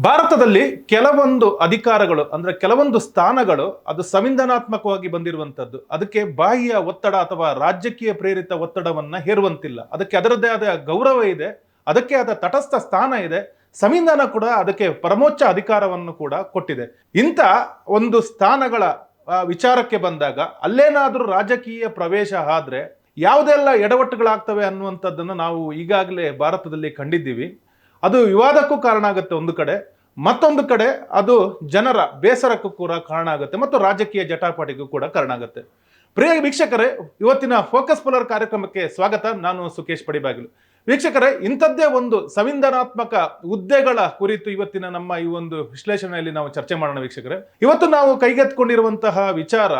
ಭಾರತದಲ್ಲಿ ಕೆಲವೊಂದು ಅಧಿಕಾರಗಳು ಅಂದ್ರೆ ಕೆಲವೊಂದು ಸ್ಥಾನಗಳು ಅದು ಸಂವಿಧಾನಾತ್ಮಕವಾಗಿ ಬಂದಿರುವಂತದ್ದು. ಅದಕ್ಕೆ ಬಾಹ್ಯ ಒತ್ತಡ ಅಥವಾ ರಾಜಕೀಯ ಪ್ರೇರಿತ ಒತ್ತಡವನ್ನ ಹೇರುವಂತಿಲ್ಲ. ಅದಕ್ಕೆ ಅದರದ್ದೇ ಆದ ಗೌರವ ಇದೆ, ಅದಕ್ಕೆ ಆದ ತಟಸ್ಥ ಸ್ಥಾನ ಇದೆ. ಸಂವಿಧಾನ ಕೂಡ ಅದಕ್ಕೆ ಪರಮೋಚ್ಚ ಅಧಿಕಾರವನ್ನು ಕೂಡ ಕೊಟ್ಟಿದೆ. ಇಂಥ ಒಂದು ಸ್ಥಾನಗಳ ವಿಚಾರಕ್ಕೆ ಬಂದಾಗ ಅಲ್ಲೇನಾದ್ರೂ ರಾಜಕೀಯ ಪ್ರವೇಶ ಆದ್ರೆ ಯಾವುದೆಲ್ಲ ಎಡವಟ್ಟುಗಳಾಗ್ತವೆ ಅನ್ನುವಂಥದ್ದನ್ನು ನಾವು ಈಗಾಗಲೇ ಭಾರತದಲ್ಲಿ ಕಂಡಿದ್ದೀವಿ. ಅದು ವಿವಾದಕ್ಕೂ ಕಾರಣ ಆಗುತ್ತೆ ಒಂದು ಕಡೆ, ಮತ್ತೊಂದು ಕಡೆ ಅದು ಜನರ ಬೇಸರಕ್ಕೂ ಕೂಡ ಕಾರಣ ಆಗುತ್ತೆ ಮತ್ತು ರಾಜಕೀಯ ಜಟಾಪಟಿಗೂ ಕೂಡ ಕಾರಣ ಆಗುತ್ತೆ. ಪ್ರಿಯ ವೀಕ್ಷಕರೇ, ಇವತ್ತಿನ ಫೋಕಸ್ ಪುಲರ್ ಕಾರ್ಯಕ್ರಮಕ್ಕೆ ಸ್ವಾಗತ. ನಾನು ಸುಕೇಶ್ ಪಡಿಬಾಗಿಲು. ವೀಕ್ಷಕರೇ, ಇಂಥದ್ದೇ ಒಂದು ಸಂವಿಧಾನಾತ್ಮಕ ಹುದ್ದೆಗಳ ಕುರಿತು ಇವತ್ತಿನ ನಮ್ಮ ಈ ಒಂದು ವಿಶ್ಲೇಷಣೆಯಲ್ಲಿ ನಾವು ಚರ್ಚೆ ಮಾಡೋಣ. ವೀಕ್ಷಕರೇ, ಇವತ್ತು ನಾವು ಕೈಗೆತ್ತಿಕೊಂಡಿರುವಂತಹ ವಿಚಾರ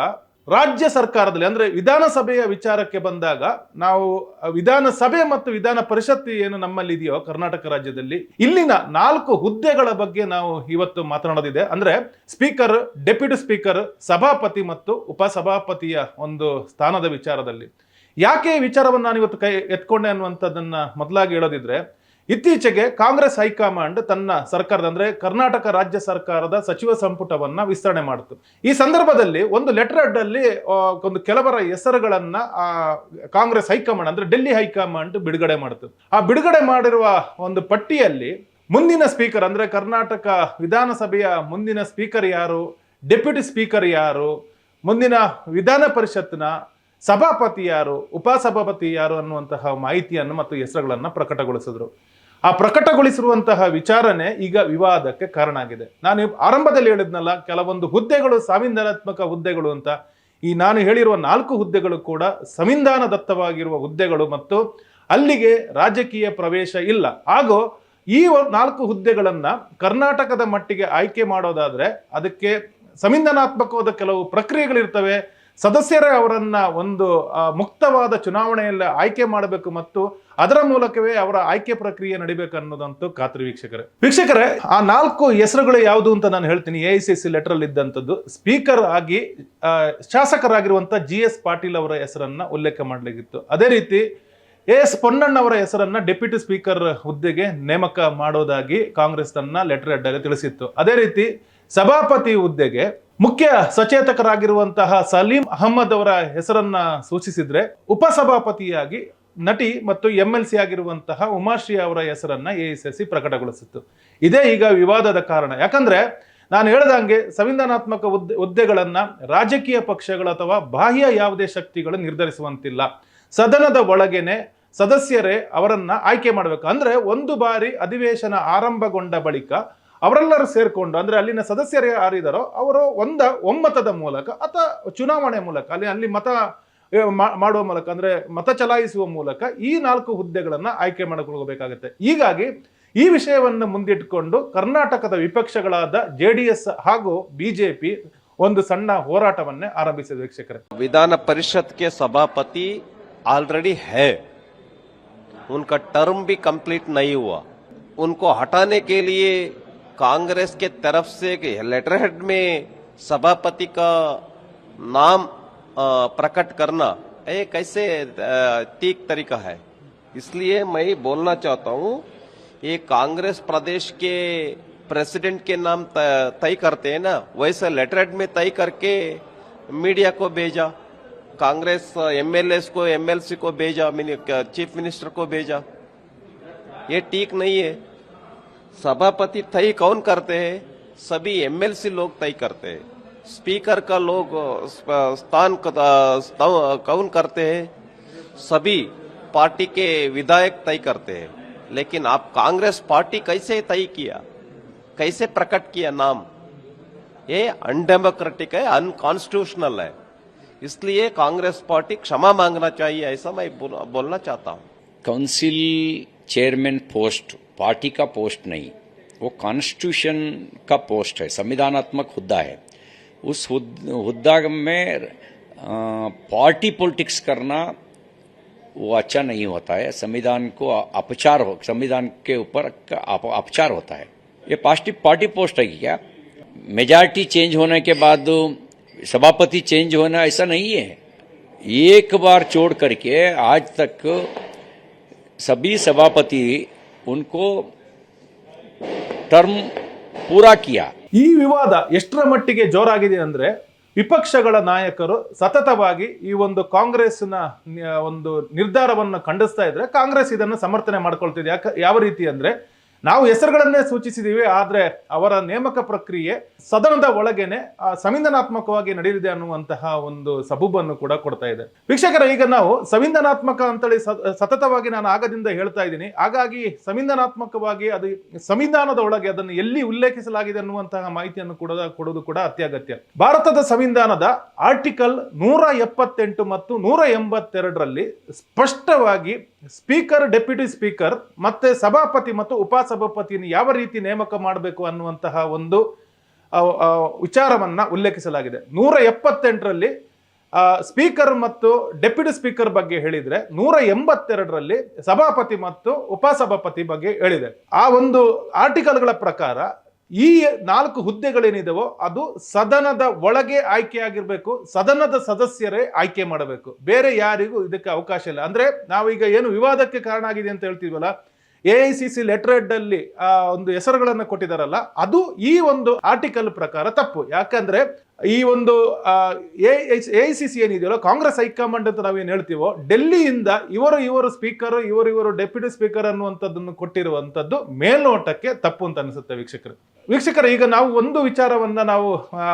ರಾಜ್ಯ ಸರ್ಕಾರದಲ್ಲಿ ಅಂದ್ರೆ ವಿಧಾನಸಭೆಯ ವಿಚಾರಕ್ಕೆ ಬಂದಾಗ ನಾವು ವಿಧಾನಸಭೆ ಮತ್ತು ವಿಧಾನ ಪರಿಷತ್ ಏನು ನಮ್ಮಲ್ಲಿ ಇದೆಯೋ ಕರ್ನಾಟಕ ರಾಜ್ಯದಲ್ಲಿ, ಇಲ್ಲಿನ 4 ಹುದ್ದೆಗಳ ಬಗ್ಗೆ ನಾವು ಇವತ್ತು ಮಾತನಾಡೋದಿದೆ. ಅಂದ್ರೆ ಸ್ಪೀಕರ್, ಡೆಪ್ಯೂಟಿ ಸ್ಪೀಕರ್, ಸಭಾಪತಿ ಮತ್ತು ಉಪಸಭಾಪತಿಯ ಒಂದು ಸ್ಥಾನದ ವಿಚಾರದಲ್ಲಿ. ಯಾಕೆ ಈ ವಿಚಾರವನ್ನು ನಾನು ಇವತ್ತು ಎತ್ಕೊಂಡೆ ಅನ್ನುವಂಥದ್ದನ್ನ ಮೊದಲಾಗಿ ಹೇಳೋದಿದ್ರೆ, ಇತ್ತೀಚೆಗೆ ಕಾಂಗ್ರೆಸ್ ಹೈಕಮಾಂಡ್ ತನ್ನ ಸರ್ಕಾರದ ಅಂದ್ರೆ ಕರ್ನಾಟಕ ರಾಜ್ಯ ಸರ್ಕಾರದ ಸಚಿವ ಸಂಪುಟವನ್ನ ವಿಸ್ತರಣೆ ಮಾಡಿತು. ಈ ಸಂದರ್ಭದಲ್ಲಿ ಒಂದು ಲೆಟರ್ ಹೆಡ್ ಅಲ್ಲಿ ಒಂದು ಕೆಲವರ ಹೆಸರುಗಳನ್ನ ಕಾಂಗ್ರೆಸ್ ಹೈಕಮಾಂಡ್ ಅಂದ್ರೆ ಡೆಲ್ಲಿ ಹೈಕಮಾಂಡ್ ಬಿಡುಗಡೆ ಮಾಡಿತು. ಆ ಬಿಡುಗಡೆ ಮಾಡಿರುವ ಒಂದು ಪಟ್ಟಿಯಲ್ಲಿ ಮುಂದಿನ ಸ್ಪೀಕರ್ ಅಂದ್ರೆ ಕರ್ನಾಟಕ ವಿಧಾನಸಭೆಯ ಮುಂದಿನ ಸ್ಪೀಕರ್ ಯಾರು, ಡೆಪ್ಯೂಟಿ ಸ್ಪೀಕರ್ ಯಾರು, ಮುಂದಿನ ವಿಧಾನ ಪರಿಷತ್ನ ಸಭಾಪತಿ ಯಾರು, ಉಪಸಭಾಪತಿ ಯಾರು ಅನ್ನುವಂತಹ ಮಾಹಿತಿಯನ್ನು ಮತ್ತು ಹೆಸರುಗಳನ್ನ ಪ್ರಕಟಗೊಳಿಸಿದ್ರು. ಆ ಪ್ರಕಟಗೊಳಿಸಿರುವಂತಹ ವಿಚಾರನೆ ಈಗ ವಿವಾದಕ್ಕೆ ಕಾರಣ ಆಗಿದೆ. ನಾನು ಆರಂಭದಲ್ಲಿ ಹೇಳಿದ್ನಲ್ಲ, ಕೆಲವೊಂದು ಹುದ್ದೆಗಳು ಸಂವಿಧಾನಾತ್ಮಕ ಹುದ್ದೆಗಳು ಅಂತ. ಈ ನಾನು ಹೇಳಿರುವ 4 ಹುದ್ದೆಗಳು ಕೂಡ ಸಂವಿಧಾನದತ್ತವಾಗಿರುವ ಹುದ್ದೆಗಳು ಮತ್ತು ಅಲ್ಲಿಗೆ ರಾಜಕೀಯ ಪ್ರವೇಶ ಇಲ್ಲ. ಹಾಗೂ ಈ 4 ಹುದ್ದೆಗಳನ್ನ ಕರ್ನಾಟಕದ ಮಟ್ಟಿಗೆ ಆಯ್ಕೆ ಮಾಡೋದಾದ್ರೆ ಅದಕ್ಕೆ ಸಂವಿಧಾನಾತ್ಮಕವಾದ ಕೆಲವು ಪ್ರಕ್ರಿಯೆಗಳಿರ್ತವೆ. ಸದಸ್ಯರೇ ಅವರನ್ನ ಒಂದು ಮುಕ್ತವಾದ ಚುನಾವಣೆಯಲ್ಲಿ ಆಯ್ಕೆ ಮಾಡಬೇಕು ಮತ್ತು ಅದರ ಮೂಲಕವೇ ಅವರ ಆಯ್ಕೆ ಪ್ರಕ್ರಿಯೆ ನಡಿಬೇಕು ಅನ್ನೋದಂತೂ ಖಾತ್ರಿ. ವೀಕ್ಷಕರೇ, ಆ 4 ಹೆಸರುಗಳು ಯಾವುದು ಅಂತ ನಾನು ಹೇಳ್ತೀನಿ. AICC ಲೆಟರ್ ಅಲ್ಲಿ ಇದ್ದಂಥದ್ದು ಸ್ಪೀಕರ್ ಆಗಿ ಶಾಸಕರಾಗಿರುವಂತ GS ಪಾಟೀಲ್ ಅವರ ಹೆಸರನ್ನ ಉಲ್ಲೇಖ ಮಾಡಲಾಗಿತ್ತು. ಅದೇ ರೀತಿ AS ಪೊನ್ನಣ್ಣ ಅವರ ಹೆಸರನ್ನ ಡೆಪ್ಯೂಟಿ ಸ್ಪೀಕರ್ ಹುದ್ದೆಗೆ ನೇಮಕ ಮಾಡೋದಾಗಿ ಕಾಂಗ್ರೆಸ್ ತನ್ನ ಲೆಟರ್ ಹೆಡ್ ಅಲ್ಲಿ ತಿಳಿಸಿತ್ತು. ಅದೇ ರೀತಿ ಸಭಾಪತಿ ಹುದ್ದೆಗೆ ಮುಖ್ಯ ಸಚೇತಕರಾಗಿರುವಂತಹ ಸಲೀಂ ಅಹಮದ್ ಅವರ ಹೆಸರನ್ನ ಸೂಚಿಸಿದ್ರೆ, ಉಪಸಭಾಪತಿಯಾಗಿ ನಟಿ ಮತ್ತು MLC ಆಗಿರುವಂತಹ ಉಮಾಶ್ರೀ ಅವರ ಹೆಸರನ್ನ AICC ಪ್ರಕಟಗೊಳಿಸಿತ್ತು. ಇದೇ ಈಗ ವಿವಾದದ ಕಾರಣ. ಯಾಕಂದ್ರೆ ನಾನು ಹೇಳ್ದಂಗೆ ಸಂವಿಧಾನಾತ್ಮಕ ಹುದ್ದೆಗಳನ್ನ ರಾಜಕೀಯ ಪಕ್ಷಗಳು ಅಥವಾ ಬಾಹ್ಯ ಯಾವುದೇ ಶಕ್ತಿಗಳು ನಿರ್ಧರಿಸುವಂತಿಲ್ಲ. ಸದನದ ಒಳಗೇನೆ ಸದಸ್ಯರೇ ಅವರನ್ನ ಆಯ್ಕೆ ಮಾಡಬೇಕು. ಅಂದ್ರೆ ಒಂದು ಬಾರಿ ಅಧಿವೇಶನ ಆರಂಭಗೊಂಡ ಬಳಿಕ ಅವರೆಲ್ಲರೂ ಸೇರ್ಕೊಂಡು ಅಂದ್ರೆ ಅಲ್ಲಿನ ಸದಸ್ಯರೇ ಯಾರಿದಾರೋ ಅವರು ಒಮ್ಮತದ ಮೂಲಕ ಅಥವಾ ಚುನಾವಣೆ ಮೂಲಕ ಅಲ್ಲಿ ಮತ ಮಾಡುವ ಮೂಲಕ ಅಂದ್ರೆ ಮತ ಚಲಾಯಿಸುವ ಮೂಲಕ ಈ 4 ಹುದ್ದೆಗಳನ್ನ ಆಯ್ಕೆ ಮಾಡಿಕೊಳ್ಳಬೇಕಾಗುತ್ತೆ. ಹೀಗಾಗಿ ಈ ವಿಷಯವನ್ನು ಮುಂದಿಟ್ಟುಕೊಂಡು ಕರ್ನಾಟಕದ ವಿಪಕ್ಷಗಳಾದ JDS ಹಾಗೂ BJP ಒಂದು ಸಣ್ಣ ಹೋರಾಟವನ್ನೇ ಆರಂಭಿಸಿದೆ. ವೀಕ್ಷಕರೇ, विधान परिषद के सभापति ऑलरेडी है, उनका टर्म भी कंप्लीट नहीं हुआ. उनको हटाने के लिए कांग्रेस के तरफ से लेटर हेड में सभापति का नाम प्रकट करना ये कैसे ठीक तरीका है. इसलिए मैं बोलना चाहता हूं, ये कांग्रेस प्रदेश के प्रेसिडेंट के नाम तय करते हैं ना, वैसे लेटर हेड में तय करके मीडिया को भेजा, कांग्रेस MLAs को MLC को भेजा, चीफ मिनिस्टर को भेजा. ये ठीक नहीं है. सभापति तय कौन करते हैं? सभी MLC लोग तय करते हैं. स्पीकर का लोग स्थान कौन करते हैं? सभी पार्टी के विधायक तय करते हैं. लेकिन आप कांग्रेस पार्टी कैसे तय किया, कैसे प्रकट किया नाम? ये अनडेमोक्रेटिक है, अनकॉन्स्टिट्यूशनल है. इसलिए कांग्रेस पार्टी क्षमा मांगना चाहिए, ऐसा मैं बोलना चाहता हूं. काउंसिल चेयरमैन पोस्ट पार्टी का पोस्ट नहीं, वो कॉन्स्टिट्यूशन का पोस्ट है, संविधानात्मक हुद्दा है. उस हुद्दा में पार्टी पॉलिटिक्स करना वो अच्छा नहीं होता है. संविधान को संविधान के ऊपर अपचार होता है. ये पार्टी पोस्ट है क्या? मेजॉरिटी चेंज होने के बाद सभापति चेंज होना ऐसा नहीं है. एक बार छोड़ करके आज तक सभी सभापति उनको टर्म पूरा किया। ಈ ವಿವಾದ ಎಷ್ಟರ ಮಟ್ಟಿಗೆ ಜೋರಾಗಿದೆ ಅಂದ್ರೆ ವಿಪಕ್ಷಗಳ ನಾಯಕರು ಸತತವಾಗಿ ಈ ಒಂದು ಕಾಂಗ್ರೆಸ್ನ ಒಂದು ನಿರ್ಧಾರವನ್ನು ಖಂಡಿಸ್ತಾ ಇದ್ರೆ ಕಾಂಗ್ರೆಸ್ ಇದನ್ನು ಸಮರ್ಥನೆ ಮಾಡ್ಕೊಳ್ತಿದೆ. ಯಾವ ರೀತಿ ಅಂದ್ರೆ ನಾವು ಹೆಸರುಗಳನ್ನೇ ಸೂಚಿಸಿದೀವಿ, ಆದ್ರೆ ಅವರ ನೇಮಕ ಪ್ರಕ್ರಿಯೆ ಸದನದ ಒಳಗೇನೆ ಸಂವಿಧಾನಾತ್ಮಕವಾಗಿ ನಡೆಯಲಿದೆ ಅನ್ನುವಂತಹ ಒಂದು ಸಬೂಬನ್ನು ಕೂಡ ಕೊಡ್ತಾ ಇದೆ. ವೀಕ್ಷಕರ, ಈಗ ನಾವು ಸಂವಿಧಾನಾತ್ಮಕ ಅಂತೇಳಿ ಸತತವಾಗಿ ನಾನು ಆಗದಿಂದ ಹೇಳ್ತಾ ಇದ್ದೀನಿ. ಹಾಗಾಗಿ ಸಂವಿಧಾನಾತ್ಮಕವಾಗಿ ಅದು ಸಂವಿಧಾನದ ಒಳಗೆ ಅದನ್ನು ಎಲ್ಲಿ ಉಲ್ಲೇಖಿಸಲಾಗಿದೆ ಅನ್ನುವಂತಹ ಮಾಹಿತಿಯನ್ನು ಕೊಡೋದು ಕೂಡ ಅತ್ಯಗತ್ಯ. ಭಾರತದ ಸಂವಿಧಾನದ ಆರ್ಟಿಕಲ್ 178 ಮತ್ತು 182ರಲ್ಲಿ ಸ್ಪಷ್ಟವಾಗಿ ಸ್ಪೀಕರ್, ಡೆಪ್ಯೂಟಿ ಸ್ಪೀಕರ್ ಮತ್ತೆ ಸಭಾಪತಿ ಮತ್ತು ಉಪಸಭಾಪತಿಯನ್ನು ಯಾವ ರೀತಿ ನೇಮಕ ಮಾಡಬೇಕು ಅನ್ನುವಂತಹ ಒಂದು ವಿಚಾರವನ್ನ ಉಲ್ಲೇಖಿಸಲಾಗಿದೆ. 178ರಲ್ಲಿ ಸ್ಪೀಕರ್ ಮತ್ತು ಡೆಪ್ಯೂಟಿ ಸ್ಪೀಕರ್ ಬಗ್ಗೆ ಹೇಳಿದ್ರೆ 182ರಲ್ಲಿ ಸಭಾಪತಿ ಮತ್ತು ಉಪಸಭಾಪತಿ ಬಗ್ಗೆ ಹೇಳಿದೆ. ಆ ಒಂದು ಆರ್ಟಿಕಲ್ಗಳ ಪ್ರಕಾರ ಈ 4 ಹುದ್ದೆಗಳೇನಿದಾವೋ ಅದು ಸದನದ ಒಳಗೆ ಆಯ್ಕೆಯಾಗಿರ್ಬೇಕು, ಸದನದ ಸದಸ್ಯರೇ ಆಯ್ಕೆ ಮಾಡಬೇಕು, ಬೇರೆ ಯಾರಿಗೂ ಇದಕ್ಕೆ ಅವಕಾಶ ಇಲ್ಲ. ಅಂದ್ರೆ ನಾವೀಗ ಏನು ವಿವಾದಕ್ಕೆ ಕಾರಣ ಆಗಿದೆ ಅಂತ ಹೇಳ್ತೀವಲ್ಲ, AICC ಲೆಟರ್ ಹೆಡ್ ಅಲ್ಲಿ ಒಂದು ಹೆಸರುಗಳನ್ನು ಕೊಟ್ಟಿದಾರಲ್ಲ, ಅದು ಈ ಒಂದು ಆರ್ಟಿಕಲ್ ಪ್ರಕಾರ ತಪ್ಪು. ಯಾಕಂದ್ರೆ ಈ ಒಂದು AICC ಏನಿದೆಯಲ್ಲ, ಕಾಂಗ್ರೆಸ್ ಹೈಕಮಾಂಡ್ ಅಂತ ನಾವೇನು ಹೇಳ್ತೀವೋ, ಡೆಲ್ಲಿಯಿಂದ ಇವರು ಸ್ಪೀಕರ್, ಇವರು ಡೆಪ್ಯೂಟಿ ಸ್ಪೀಕರ್ ಅನ್ನುವಂಥದ್ದನ್ನು ಕೊಟ್ಟಿರುವಂತದ್ದು ಮೇಲ್ನೋಟಕ್ಕೆ ತಪ್ಪು ಅಂತ ಅನಿಸುತ್ತೆ ವೀಕ್ಷಕರು. ಈಗ ನಾವು ಒಂದು ವಿಚಾರವನ್ನ ನಾವು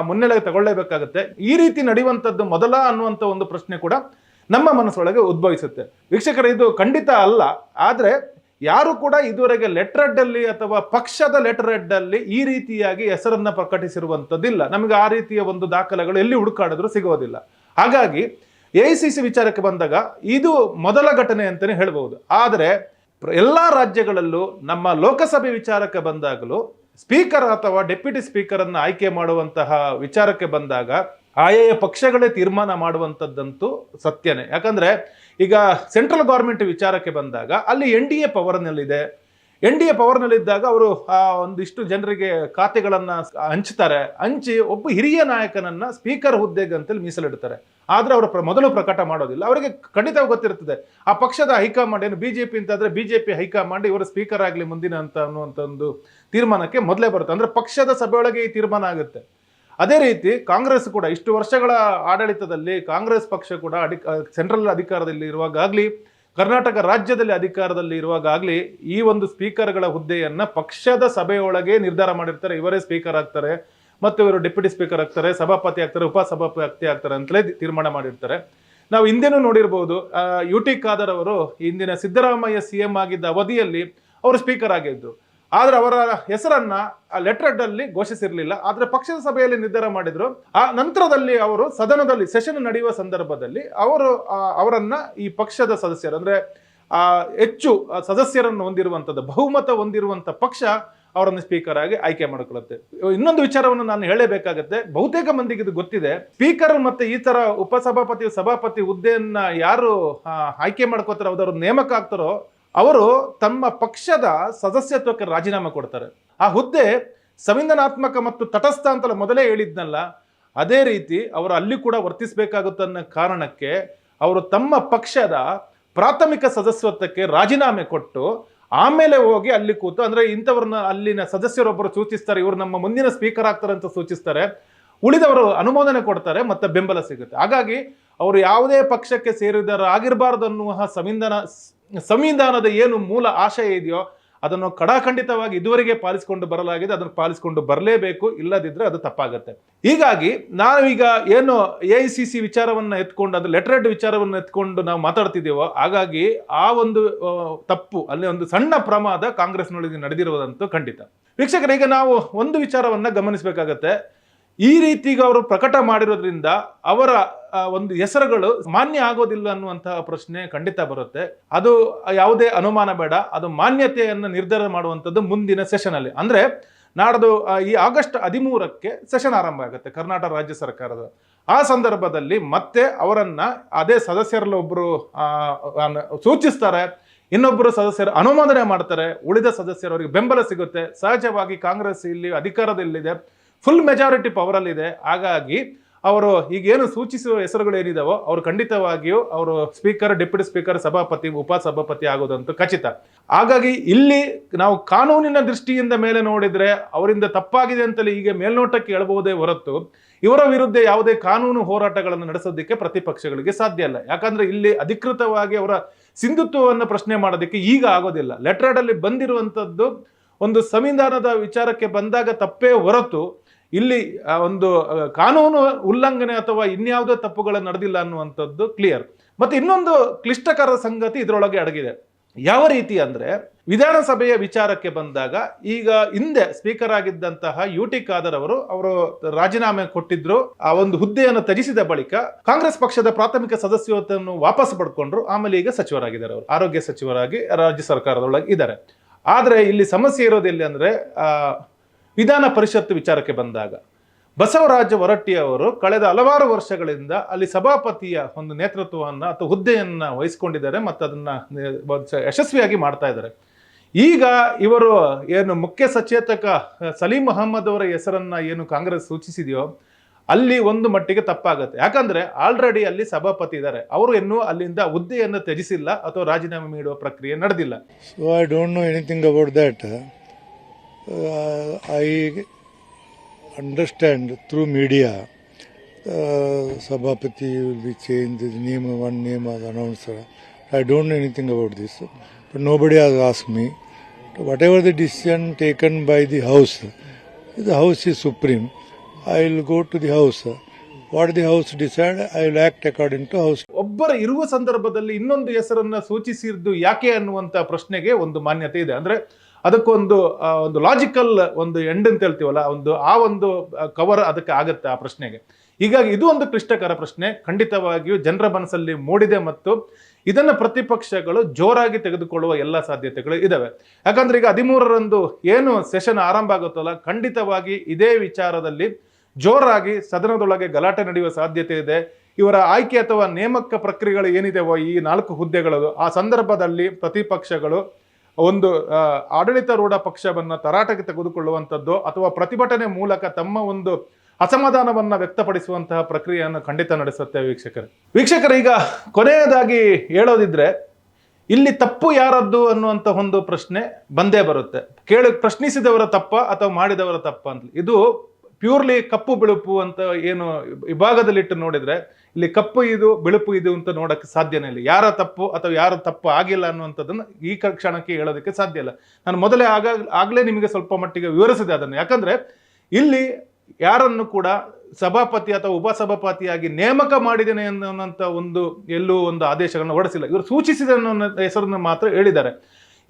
ಮುನ್ನೆಲೆಗೆ ತಗೊಳ್ಳೇಬೇಕಾಗುತ್ತೆ. ಈ ರೀತಿ ನಡೆಯುವಂಥದ್ದು ಮೊದಲ ಅನ್ನುವಂಥ ಒಂದು ಪ್ರಶ್ನೆ ಕೂಡ ನಮ್ಮ ಮನಸ್ಸೊಳಗೆ ಉದ್ಭವಿಸುತ್ತೆ ವೀಕ್ಷಕರು. ಇದು ಖಂಡಿತ ಅಲ್ಲ. ಆದ್ರೆ ಯಾರು ಕೂಡ ಇದುವರೆಗೆ ಲೆಟರ್ ಹೆಡ್ ಅಲ್ಲಿ ಅಥವಾ ಪಕ್ಷದ ಲೆಟರ್ ಹೆಡ್ ಅಲ್ಲಿ ಈ ರೀತಿಯಾಗಿ ಹೆಸರನ್ನ ಪ್ರಕಟಿಸಿರುವಂತದ್ದಿಲ್ಲ. ನಮಗೆ ಆ ರೀತಿಯ ಒಂದು ದಾಖಲೆಗಳು ಎಲ್ಲಿ ಹುಡುಕಾಡಿದ್ರು ಸಿಗೋದಿಲ್ಲ. ಹಾಗಾಗಿ AICC ವಿಚಾರಕ್ಕೆ ಬಂದಾಗ ಇದು ಮೊದಲ ಘಟನೆ ಅಂತಾನೆ ಹೇಳ್ಬಹುದು. ಆದರೆ ಎಲ್ಲಾ ರಾಜ್ಯಗಳಲ್ಲೂ ನಮ್ಮ ಲೋಕಸಭೆ ವಿಚಾರಕ್ಕೆ ಬಂದಾಗಲೂ ಸ್ಪೀಕರ್ ಅಥವಾ ಡೆಪ್ಯೂಟಿ ಸ್ಪೀಕರ್ ಅನ್ನ ಆಯ್ಕೆ ಮಾಡುವಂತಹ ವಿಚಾರಕ್ಕೆ ಬಂದಾಗ ಆಯಾ ಪಕ್ಷಗಳೇ ತೀರ್ಮಾನ ಮಾಡುವಂಥದ್ದಂತೂ ಸತ್ಯನೇ. ಯಾಕಂದ್ರೆ ಈಗ ಸೆಂಟ್ರಲ್ ಗೌರ್ಮೆಂಟ್ ವಿಚಾರಕ್ಕೆ ಬಂದಾಗ ಅಲ್ಲಿ NDA ಪವರ್ನಲ್ಲಿದೆ. NDA ಪವರ್ನಲ್ಲಿದ್ದಾಗ ಅವರು ಒಂದಿಷ್ಟು ಜನರಿಗೆ ಖಾತೆಗಳನ್ನ ಹಂಚಿ ಒಬ್ಬ ಹಿರಿಯ ನಾಯಕನನ್ನ ಸ್ಪೀಕರ್ ಹುದ್ದೆಗೆ ಅಂತೇಳಿ ಮೀಸಲಿಡ್ತಾರೆ. ಆದ್ರೆ ಅವರು ಮೊದಲು ಪ್ರಕಟ ಮಾಡೋದಿಲ್ಲ. ಅವರಿಗೆ ಖಂಡಿತ ಗೊತ್ತಿರ್ತದೆ ಆ ಪಕ್ಷದ ಹೈಕಮಾಂಡ್ ಏನು BJP ಅಂತಂದ್ರೆ BJP ಹೈಕಮಾಂಡ್ ಇವರು ಸ್ಪೀಕರ್ ಆಗಲಿ ಮುಂದಿನ ಅನ್ನುವಂಥ ಒಂದು ತೀರ್ಮಾನಕ್ಕೆ ಮೊದಲೇ ಬರುತ್ತೆ. ಅಂದ್ರೆ ಪಕ್ಷದ ಸಭೆಯೊಳಗೆ ಈ ತೀರ್ಮಾನ ಆಗುತ್ತೆ. ಅದೇ ರೀತಿ ಕಾಂಗ್ರೆಸ್ ಕೂಡ ಇಷ್ಟು ವರ್ಷಗಳ ಆಡಳಿತದಲ್ಲಿ ಕಾಂಗ್ರೆಸ್ ಪಕ್ಷ ಕೂಡ ಸೆಂಟ್ರಲ್ ಅಧಿಕಾರದಲ್ಲಿ ಇರುವಾಗಲಿ, ಕರ್ನಾಟಕ ರಾಜ್ಯದಲ್ಲಿ ಅಧಿಕಾರದಲ್ಲಿ ಇರುವಾಗಲಿ ಈ ಒಂದು ಸ್ಪೀಕರ್ಗಳ ಹುದ್ದೆಯನ್ನ ಪಕ್ಷದ ಸಭೆಯೊಳಗೆ ನಿರ್ಧಾರ ಮಾಡಿರ್ತಾರೆ. ಇವರೇ ಸ್ಪೀಕರ್ ಆಗ್ತಾರೆ ಮತ್ತು ಇವರು ಡೆಪ್ಯೂಟಿ ಸ್ಪೀಕರ್ ಆಗ್ತಾರೆ, ಸಭಾಪತಿ ಆಗ್ತಾರೆ, ಉಪಸಭಾಪತಿ ಆಗ್ತಾರೆ ಅಂತಲೇ ತೀರ್ಮಾನ ಮಾಡಿರ್ತಾರೆ. ನಾವು ಹಿಂದೆನೂ ನೋಡಿರ್ಬೋದು, UT ಖಾದರ್ ಅವರು ಇಂದಿನ ಸಿದ್ದರಾಮಯ್ಯ CM ಆಗಿದ್ದ ಅವಧಿಯಲ್ಲಿ ಅವರು ಸ್ಪೀಕರ್ ಆಗಿದ್ರು. ಆದ್ರೆ ಅವರ ಹೆಸರನ್ನ ಲೆಟರ್ ಹೆಡ್ ಅಲ್ಲಿ ಘೋಷಿಸಿರ್ಲಿಲ್ಲ. ಆದ್ರೆ ಪಕ್ಷದ ಸಭೆಯಲ್ಲಿ ನಿರ್ಧಾರ ಮಾಡಿದ್ರು. ಆ ನಂತರದಲ್ಲಿ ಅವರು ಸದನದಲ್ಲಿ ಸೆಷನ್ ನಡೆಯುವ ಸಂದರ್ಭದಲ್ಲಿ ಅವರನ್ನ ಈ ಪಕ್ಷದ ಸದಸ್ಯರು ಅಂದ್ರೆ ಹೆಚ್ಚು ಸದಸ್ಯರನ್ನು ಹೊಂದಿರುವಂತದ್ದು, ಬಹುಮತ ಹೊಂದಿರುವಂತ ಪಕ್ಷ ಅವರನ್ನು ಸ್ಪೀಕರ್ ಆಗಿ ಆಯ್ಕೆ ಮಾಡಿಕೊಳ್ಳುತ್ತೆ. ಇನ್ನೊಂದು ವಿಚಾರವನ್ನು ನಾನು ಹೇಳಬೇಕಾಗತ್ತೆ. ಬಹುತೇಕ ಮಂದಿಗೆ ಇದು ಗೊತ್ತಿದೆ. ಸ್ಪೀಕರ್ ಮತ್ತೆ ಈ ತರ ಉಪಸಭಾಪತಿ, ಸಭಾಪತಿ ಹುದ್ದೆಯನ್ನ ಯಾರು ಆಯ್ಕೆ ಮಾಡ್ಕೋತಾರೋ, ಅವರು ನೇಮಕ ಆಗ್ತಾರೋ, ಅವರು ತಮ್ಮ ಪಕ್ಷದ ಸದಸ್ಯತ್ವಕ್ಕೆ ರಾಜೀನಾಮೆ ಕೊಡ್ತಾರೆ. ಆ ಹುದ್ದೆ ಸಂವಿಧಾನಾತ್ಮಕ ಮತ್ತು ತಟಸ್ಥ ಅಂತಲ್ಲ ಮೊದಲೇ ಹೇಳಿದ್ನಲ್ಲ, ಅದೇ ರೀತಿ ಅವರು ಅಲ್ಲಿ ಕೂಡ ವರ್ತಿಸಬೇಕಾಗುತ್ತೆ ಅನ್ನೋ ಕಾರಣಕ್ಕೆ ಅವರು ತಮ್ಮ ಪಕ್ಷದ ಪ್ರಾಥಮಿಕ ಸದಸ್ಯತ್ವಕ್ಕೆ ರಾಜೀನಾಮೆ ಕೊಟ್ಟು ಆಮೇಲೆ ಹೋಗಿ ಅಲ್ಲಿ ಕೂತು, ಅಂದ್ರೆ ಇಂಥವ್ರನ್ನ ಅಲ್ಲಿನ ಸದಸ್ಯರೊಬ್ಬರು ಸೂಚಿಸ್ತಾರೆ, ಇವರು ನಮ್ಮ ಮುಂದಿನ ಸ್ಪೀಕರ್ ಆಗ್ತಾರೆ ಅಂತ ಸೂಚಿಸ್ತಾರೆ, ಉಳಿದವರು ಅನುಮೋದನೆ ಕೊಡ್ತಾರೆ ಮತ್ತೆ ಬೆಂಬಲ ಸಿಗುತ್ತೆ. ಹಾಗಾಗಿ ಅವರು ಯಾವುದೇ ಪಕ್ಷಕ್ಕೆ ಸೇರಿದರಾಗಿರಬಾರ್ದು ಅನ್ನುವ ಸಂವಿಧಾನದ ಏನು ಮೂಲ ಆಶಯ ಇದೆಯೋ ಅದನ್ನು ಕಡಾಖಂಡಿತವಾಗಿ ಇದುವರೆಗೆ ಪಾಲಿಸಿಕೊಂಡು ಬರಲಾಗಿದೆ. ಅದನ್ನು ಪಾಲಿಸಿಕೊಂಡು ಬರಲೇಬೇಕು, ಇಲ್ಲದಿದ್ರೆ ಅದು ತಪ್ಪಾಗುತ್ತೆ. ಹೀಗಾಗಿ ನಾವೀಗ ಏನು AICC ವಿಚಾರವನ್ನ ಎತ್ಕೊಂಡು, ಅದು ಲೆಟರ್ ಹೆಡ್ ವಿಚಾರವನ್ನು ಎತ್ಕೊಂಡು ನಾವು ಮಾತಾಡ್ತಿದ್ದೇವೋ, ಹಾಗಾಗಿ ಆ ಒಂದು ತಪ್ಪು, ಅಲ್ಲಿ ಒಂದು ಸಣ್ಣ ಪ್ರಮಾದ ಕಾಂಗ್ರೆಸ್ನೊಳಗೆ ನಡೆದಿರುವುದಂತೂ ಖಂಡಿತ. ವೀಕ್ಷಕರಿಗೆ ನಾವು ಒಂದು ವಿಚಾರವನ್ನ ಗಮನಿಸಬೇಕಾಗತ್ತೆ. ಈ ರೀತಿಗೆ ಅವರು ಪ್ರಕಟ ಮಾಡಿರೋದ್ರಿಂದ ಅವರ ಒಂದು ಹೆಸರುಗಳು ಮಾನ್ಯ ಆಗೋದಿಲ್ಲ ಅನ್ನುವಂತಹ ಪ್ರಶ್ನೆ ಖಂಡಿತ ಬರುತ್ತೆ. ಅದು ಯಾವುದೇ ಅನುಮಾನ ಬೇಡ. ಅದು ಮಾನ್ಯತೆಯನ್ನು ನಿರ್ಧಾರ ಮಾಡುವಂಥದ್ದು ಮುಂದಿನ ಸೆಷನ್ ಅಲ್ಲಿ. ಅಂದ್ರೆ ನಾಡ್ದು ಈ ಆಗಸ್ಟ್ 13ಕ್ಕೆ ಸೆಷನ್ ಆರಂಭ ಆಗುತ್ತೆ ಕರ್ನಾಟಕ ರಾಜ್ಯ ಸರ್ಕಾರದ. ಆ ಸಂದರ್ಭದಲ್ಲಿ ಮತ್ತೆ ಅವರನ್ನ ಅದೇ ಸದಸ್ಯರಲ್ಲಿ ಒಬ್ಬರು ಸೂಚಿಸ್ತಾರೆ, ಇನ್ನೊಬ್ಬರು ಸದಸ್ಯರು ಅನುಮೋದನೆ ಮಾಡ್ತಾರೆ, ಉಳಿದ ಸದಸ್ಯರವರಿಗೆ ಬೆಂಬಲ ಸಿಗುತ್ತೆ. ಸಹಜವಾಗಿ ಕಾಂಗ್ರೆಸ್ ಇಲ್ಲಿ ಅಧಿಕಾರದಲ್ಲಿದೆ, ಫುಲ್ ಮೆಜಾರಿಟಿ ಪವರ್ ಅಲ್ಲಿ ಇದೆ. ಹಾಗಾಗಿ ಅವರು ಈಗೇನು ಸೂಚಿಸುವ ಹೆಸರುಗಳು ಏನಿದಾವೋ ಅವರು ಖಂಡಿತವಾಗಿಯೂ ಅವರು ಸ್ಪೀಕರ್, ಡೆಪ್ಯೂಟಿ ಸ್ಪೀಕರ್, ಸಭಾಪತಿ, ಉಪಸಭಾಪತಿ ಆಗೋದಂತೂ ಖಚಿತ. ಹಾಗಾಗಿ ಇಲ್ಲಿ ನಾವು ಕಾನೂನಿನ ದೃಷ್ಟಿಯಿಂದ ಮೇಲೆ ನೋಡಿದ್ರೆ ಅವರಿಂದ ತಪ್ಪಾಗಿದೆ ಅಂತಲೇ ಈಗ ಮೇಲ್ನೋಟಕ್ಕೆ ಹೇಳಬಹುದೇ ಹೊರತು ಇವರ ವಿರುದ್ಧ ಯಾವುದೇ ಕಾನೂನು ಹೋರಾಟಗಳನ್ನು ನಡೆಸೋದಕ್ಕೆ ಪ್ರತಿಪಕ್ಷಗಳಿಗೆ ಸಾಧ್ಯ ಇಲ್ಲ. ಯಾಕಂದ್ರೆ ಇಲ್ಲಿ ಅಧಿಕೃತವಾಗಿ ಅವರ ಸಿಂಧುತ್ವವನ್ನು ಪ್ರಶ್ನೆ ಮಾಡೋದಕ್ಕೆ ಈಗ ಆಗೋದಿಲ್ಲ. ಲೆಟರ್ ಅಲ್ಲಿ ಬಂದಿರುವಂತದ್ದು ಒಂದು ಸಂವಿಧಾನದ ವಿಚಾರಕ್ಕೆ ಬಂದಾಗ ತಪ್ಪೇ ಹೊರತು ಇಲ್ಲಿ ಒಂದು ಕಾನೂನು ಉಲ್ಲಂಘನೆ ಅಥವಾ ಇನ್ಯಾವುದೋ ತಪ್ಪುಗಳು ನಡೆದಿಲ್ಲ ಅನ್ನುವಂಥದ್ದು ಕ್ಲಿಯರ್. ಮತ್ತೆ ಇನ್ನೊಂದು ಕ್ಲಿಷ್ಟಕರ ಸಂಗತಿ ಇದರೊಳಗೆ ಅಡಗಿದೆ. ಯಾವ ರೀತಿ ಅಂದ್ರೆ ವಿಧಾನಸಭೆಯ ವಿಚಾರಕ್ಕೆ ಬಂದಾಗ ಈಗ ಹಿಂದೆ ಸ್ಪೀಕರ್ ಆಗಿದ್ದಂತಹ UT ಖಾದರ್ ಅವರು ರಾಜೀನಾಮೆ ಕೊಟ್ಟಿದ್ರು. ಆ ಒಂದು ಹುದ್ದೆಯನ್ನು ತ್ಯಜಿಸಿದ ಬಳಿಕ ಕಾಂಗ್ರೆಸ್ ಪಕ್ಷದ ಪ್ರಾಥಮಿಕ ಸದಸ್ಯತ್ವವನ್ನು ವಾಪಸ್ ಪಡ್ಕೊಂಡ್ರು. ಆಮೇಲೆ ಈಗ ಸಚಿವರಾಗಿದ್ದಾರೆ. ಅವರು ಆರೋಗ್ಯ ಸಚಿವರಾಗಿ ರಾಜ್ಯ ಸರ್ಕಾರದೊಳಗೆ ಇದ್ದಾರೆ. ಆದ್ರೆ ಇಲ್ಲಿ ಸಮಸ್ಯೆ ಇರೋದಿಲ್ಲ ಅಂದ್ರೆ ವಿಧಾನ ಪರಿಷತ್ ವಿಚಾರಕ್ಕೆ ಬಂದಾಗ ಬಸವರಾಜ ಹೊರಟ್ಟಿ ಅವರು ಕಳೆದ ಹಲವಾರು ವರ್ಷಗಳಿಂದ ಅಲ್ಲಿ ಸಭಾಪತಿಯ ಒಂದು ನೇತೃತ್ವವನ್ನ ಅಥವಾ ಹುದ್ದೆಯನ್ನ ವಹಿಸಿಕೊಂಡಿದ್ದಾರೆ ಮತ್ತು ಅದನ್ನ ಯಶಸ್ವಿಯಾಗಿ ಮಾಡ್ತಾ ಇದ್ದಾರೆ. ಈಗ ಇವರು ಏನು ಮುಖ್ಯ ಸಚೇತಕ ಸಲೀಂ ಅಹಮದ್ ಅವರ ಹೆಸರನ್ನ ಏನು ಕಾಂಗ್ರೆಸ್ ಸೂಚಿಸಿದೆಯೋ ಅಲ್ಲಿ ಒಂದು ಮಟ್ಟಿಗೆ ತಪ್ಪಾಗುತ್ತೆ. ಯಾಕಂದ್ರೆ ಆಲ್ರೆಡಿ ಅಲ್ಲಿ ಸಭಾಪತಿ ಇದ್ದಾರೆ. ಅವರು ಇನ್ನೂ ಅಲ್ಲಿಂದ ಹುದ್ದೆಯನ್ನು ತ್ಯಜಿಸಿಲ್ಲ ಅಥವಾ ರಾಜೀನಾಮೆ ನೀಡುವ ಪ್ರಕ್ರಿಯೆ ನಡೆದಿಲ್ಲ. So I don't know anything about that. I understand through media Sabhapati will be changed, the name, one name was announced. I don't know anything about this, but nobody has asked me. Whatever the decision taken by the House is supreme. I will go to the House. What the House decide, I will act according to House. ಒಬ್ಬರ ಇರುವ ಸಂದರ್ಭದಲ್ಲಿ ಇನ್ನೊಂದು ಹೆಸರನ್ನ ಸೂಚಿಸಿದ್ದು ಯಾಕೆ ಅನ್ನುವಂತ ಪ್ರಶ್ನೆಗೆ ಒಂದು ಮಾನ್ಯತೆ ಇದೆ. ಅಂದ್ರೆ ಅದಕ್ಕೊಂದು ಒಂದು ಲಾಜಿಕಲ್ ಒಂದು ಎಂಡ್ ಅಂತ ಹೇಳ್ತೀವಲ್ಲ, ಒಂದು ಕವರ್ ಅದಕ್ಕೆ ಆಗತ್ತೆ ಆ ಪ್ರಶ್ನೆಗೆ. ಹೀಗಾಗಿ ಇದು ಒಂದು ಕ್ಲಿಷ್ಟಕರ ಪ್ರಶ್ನೆ ಖಂಡಿತವಾಗಿಯೂ ಜನರ ಮನಸ್ಸಲ್ಲಿ ಮೂಡಿದೆ ಮತ್ತು ಇದನ್ನ ಪ್ರತಿಪಕ್ಷಗಳು ಜೋರಾಗಿ ತೆಗೆದುಕೊಳ್ಳುವ ಎಲ್ಲ ಸಾಧ್ಯತೆಗಳು ಇದಾವೆ. ಯಾಕಂದ್ರೆ ಈಗ 13ರಂದು ಏನು ಸೆಷನ್ ಆರಂಭ ಆಗುತ್ತಲ್ಲ, ಖಂಡಿತವಾಗಿ ಇದೇ ವಿಚಾರದಲ್ಲಿ ಜೋರಾಗಿ ಸದನದೊಳಗೆ ಗಲಾಟೆ ನಡೆಯುವ ಸಾಧ್ಯತೆ ಇದೆ. ಇವರ ಆಯ್ಕೆ ಅಥವಾ ನೇಮಕ ಪ್ರಕ್ರಿಯೆಗಳು ಏನಿದೆವೋ ಈ 4 ಹುದ್ದೆಗಳು, ಆ ಸಂದರ್ಭದಲ್ಲಿ ಪ್ರತಿಪಕ್ಷಗಳು ಒಂದು ಆಡಳಿತಾರೂಢ ಪಕ್ಷವನ್ನ ತರಾಟೆಗೆ ತೆಗೆದುಕೊಳ್ಳುವಂಥದ್ದು ಅಥವಾ ಪ್ರತಿಭಟನೆ ಮೂಲಕ ತಮ್ಮ ಒಂದು ಅಸಮಾಧಾನವನ್ನ ವ್ಯಕ್ತಪಡಿಸುವಂತಹ ಪ್ರಕ್ರಿಯೆಯನ್ನು ಖಂಡಿತ ನಡೆಸುತ್ತೆ. ವೀಕ್ಷಕರು ಈಗ ಕೊನೆಯದಾಗಿ ಹೇಳೋದಿದ್ರೆ ಇಲ್ಲಿ ತಪ್ಪು ಯಾರದ್ದು ಅನ್ನುವಂಥ ಒಂದು ಪ್ರಶ್ನೆ ಬಂದೇ ಬರುತ್ತೆ. ಪ್ರಶ್ನಿಸಿದವರ ತಪ್ಪ ಅಥವಾ ಮಾಡಿದವರ ತಪ್ಪ ಅಂತ. ಇದು ಪ್ಯೂರ್ಲಿ ಕಪ್ಪು ಬಿಳುಪು ಅಂತ ಏನು ವಿಭಾಗದಲ್ಲಿಟ್ಟು ನೋಡಿದ್ರೆ ಇಲ್ಲಿ ಕಪ್ಪು ಇದು ಬಿಳುಪು ಇದು ಅಂತ ನೋಡಕ್ಕೆ ಸಾಧ್ಯನೇ ಇಲ್ಲ. ಯಾರ ತಪ್ಪು ಅಥವಾ ಯಾರ ತಪ್ಪು ಆಗಿಲ್ಲ ಅನ್ನುವಂಥದ್ದನ್ನು ಈ ಕ್ಷಣಕ್ಕೆ ಹೇಳೋದಕ್ಕೆ ಸಾಧ್ಯ ಇಲ್ಲ. ನಾನು ಮೊದಲೇ ಆಗ್ಲೇ ನಿಮಗೆ ಸ್ವಲ್ಪ ಮಟ್ಟಿಗೆ ವಿವರಿಸಿದೆ ಅದನ್ನು. ಯಾಕಂದ್ರೆ ಇಲ್ಲಿ ಯಾರನ್ನು ಕೂಡ ಸಭಾಪತಿ ಅಥವಾ ಉಪಸಭಾಪತಿಯಾಗಿ ನೇಮಕ ಮಾಡಿದ್ದೇನೆ ಅನ್ನುವಂಥ ಎಲ್ಲೂ ಒಂದು ಆದೇಶಗಳನ್ನು ಹೊರಡಿಸಿಲ್ಲ. ಇವರು ಸೂಚಿಸಿದ ಹೆಸರನ್ನು ಮಾತ್ರ ಹೇಳಿದ್ದಾರೆ.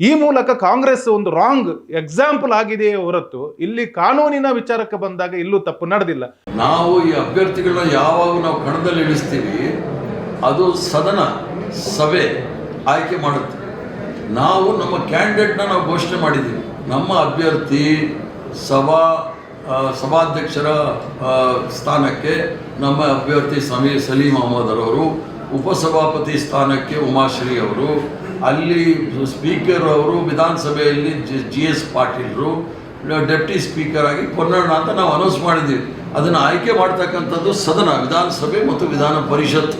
ಈ ಮೂಲಕ ಕಾಂಗ್ರೆಸ್ ಒಂದು ರಾಂಗ್ ಎಕ್ಸಾಂಪಲ್ ಆಗಿದೆಯೇ ಹೊರತು ಇಲ್ಲಿ ಕಾನೂನಿನ ವಿಚಾರಕ್ಕೆ ಬಂದಾಗ ಇಲ್ಲೂ ತಪ್ಪು ನಡೆದಿಲ್ಲ. ನಾವು ಈ ಅಭ್ಯರ್ಥಿಗಳನ್ನ ಯಾವಾಗ ನಾವು ಕಣದಲ್ಲಿ ಇಳಿಸ್ತೀವಿ ಅದು ಸದನ ಸಭೆ ಆಯ್ಕೆ ಮಾಡುತ್ತೆ. ನಾವು ನಮ್ಮ ಕ್ಯಾಂಡಿಡೇಟ್ನ ನಾವು ಘೋಷಣೆ ಮಾಡಿದ್ದೀವಿ. ನಮ್ಮ ಅಭ್ಯರ್ಥಿ ಸಭಾಧ್ಯಕ್ಷರ ಸ್ಥಾನಕ್ಕೆ ನಮ್ಮ ಅಭ್ಯರ್ಥಿ ಸಲೀಂ ಅಹಮದ್ ಅವರು, ಉಪಸಭಾಪತಿ ಸ್ಥಾನಕ್ಕೆ ಉಮಾಶ್ರೀ ಅವರು, ಅಲ್ಲಿ ಸ್ಪೀಕರ್ ಅವರು ವಿಧಾನಸಭೆಯಲ್ಲಿ GS ಪಾಟೀಲ್ರು, ಡೆಪ್ಟಿ ಸ್ಪೀಕರ್ ಆಗಿ ಪೊನ್ನಣ್ಣ ಅಂತ ನಾವು ಅನೌನ್ಸ್ ಮಾಡಿದ್ದೀವಿ. ಅದನ್ನು ಆಯ್ಕೆ ಮಾಡ್ತಕ್ಕಂಥದ್ದು ಸದನ, ವಿಧಾನಸಭೆ ಮತ್ತು ವಿಧಾನ ಪರಿಷತ್.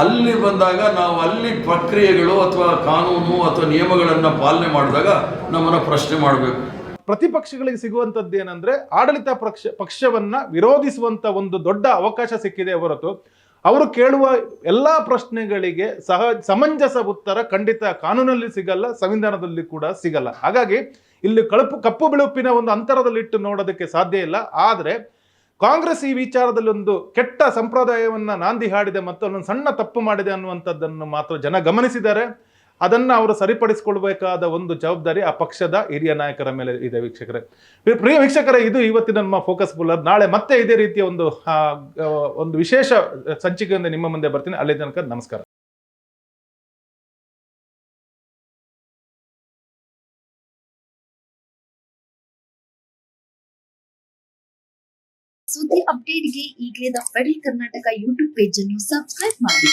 ಅಲ್ಲಿ ಬಂದಾಗ ನಾವು ಅಲ್ಲಿ ಪ್ರಕ್ರಿಯೆಗಳು ಅಥವಾ ಕಾನೂನು ಅಥವಾ ನಿಯಮಗಳನ್ನು ಪಾಲನೆ ಮಾಡಿದಾಗ ನಮ್ಮನ್ನು ಪ್ರಶ್ನೆ ಮಾಡಬೇಕು. ಪ್ರತಿಪಕ್ಷಗಳಿಗೆ ಸಿಗುವಂಥದ್ದು ಏನಂದ್ರೆ ಆಡಳಿತ ಪಕ್ಷವನ್ನ ವಿರೋಧಿಸುವಂತ ಒಂದು ದೊಡ್ಡ ಅವಕಾಶ ಸಿಕ್ಕಿದೆ ಹೊರತು ಅವರು ಕೇಳುವ ಎಲ್ಲಾ ಪ್ರಶ್ನೆಗಳಿಗೆ ಸಮಂಜಸ ಉತ್ತರ ಖಂಡಿತ ಕಾನೂನಲ್ಲಿ ಸಿಗಲ್ಲ, ಸಂವಿಧಾನದಲ್ಲಿ ಕೂಡ ಸಿಗಲ್ಲ. ಹಾಗಾಗಿ ಇಲ್ಲಿ ಕಪ್ಪು ಬಿಳುಪಿನ ಒಂದು ಅಂತರದಲ್ಲಿಟ್ಟು ನೋಡೋದಕ್ಕೆ ಸಾಧ್ಯ ಇಲ್ಲ. ಆದ್ರೆ ಕಾಂಗ್ರೆಸ್ ಈ ವಿಚಾರದಲ್ಲಿ ಒಂದು ಕೆಟ್ಟ ಸಂಪ್ರದಾಯವನ್ನ ನಾಂದಿ ಹಾಡಿದೆ ಮತ್ತು ಅಲ್ಲೊಂದು ಸಣ್ಣ ತಪ್ಪು ಮಾಡಿದೆ ಅನ್ನುವಂಥದ್ದನ್ನು ಮಾತ್ರ ಜನ ಗಮನಿಸಿದ್ದಾರೆ. ಅದನ್ನ ಅವರು ಸರಿಪಡಿಸಿಕೊಳ್ಬೇಕಾದ ಒಂದು ಜವಾಬ್ದಾರಿ ಆ ಪಕ್ಷದ ಹಿರಿಯ ನಾಯಕರ ಮೇಲೆ ಇದೆ. ಪ್ರಿಯ ವೀಕ್ಷಕರೇ, ಇದು ಇವತ್ತಿನ ನಮ್ಮ ಫೋಕಸ್ ಬುಲ್ಲರ್. ನಾಳೆ ಮತ್ತೆ ಇದೇ ರೀತಿಯ ಒಂದು ವಿಶೇಷ ಸಂಚಿಕೆಯಿಂದ ನಿಮ್ಮ ಮುಂದೆ ಬರ್ತೀನಿ. ಅಲ್ಲಿ ತನಕ ನಮಸ್ಕಾರ. ಸುದ್ದಿ ಅಪ್ಡೇಟ್ಗೆ ಈಗಲೇ the federal Karnataka YouTube page ಅನ್ನು ಸಬ್ಸ್ಕ್ರೈಬ್ ಮಾಡಿ.